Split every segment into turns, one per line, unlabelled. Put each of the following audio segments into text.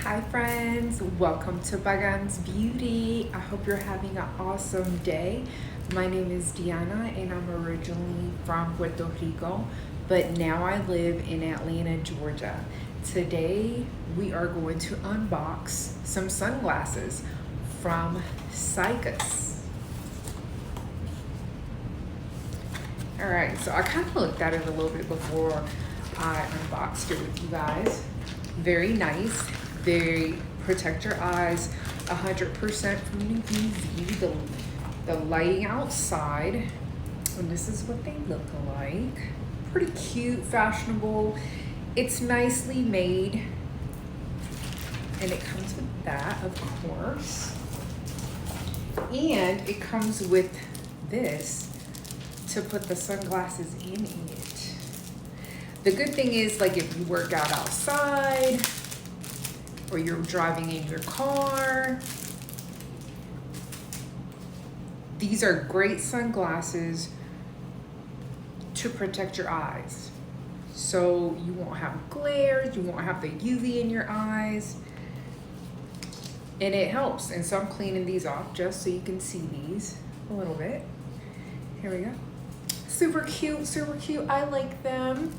Hi friends, welcome to Pagan's Beauty. I hope you're having an awesome day. My name is Diana and I'm originally from Puerto Rico, but now I live in Atlanta, Georgia. Today we are going to unbox some sunglasses from Cyxus. Alright, so I kind of looked at it a little bit before I unboxed it with you guys. Very nice. They protect your eyes 100% from the UV, the lighting outside. And this is what they look like. Pretty cute, fashionable. It's nicely made. And it comes with that, of course. And it comes with this to put the sunglasses in it. The good thing is, like, if you work out outside, or you're driving in your car. These are great sunglasses to protect your eyes. So you won't have glare, you won't have the UV in your eyes. And it helps. And so I'm cleaning these off just so you can see these a little bit. Here we go. Super cute, super cute. I like them.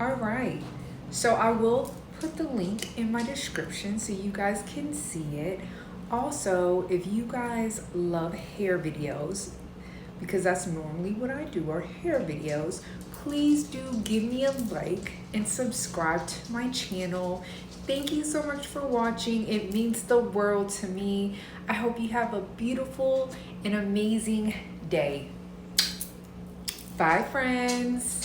All right. So I will put the link in my description so you guys can see it. Also, if you guys love hair videos, because that's normally what I do, are hair videos, please do give me a like and subscribe to my channel. Thank you so much for watching. It means the world to me. I hope you have a beautiful and amazing day. Bye, friends.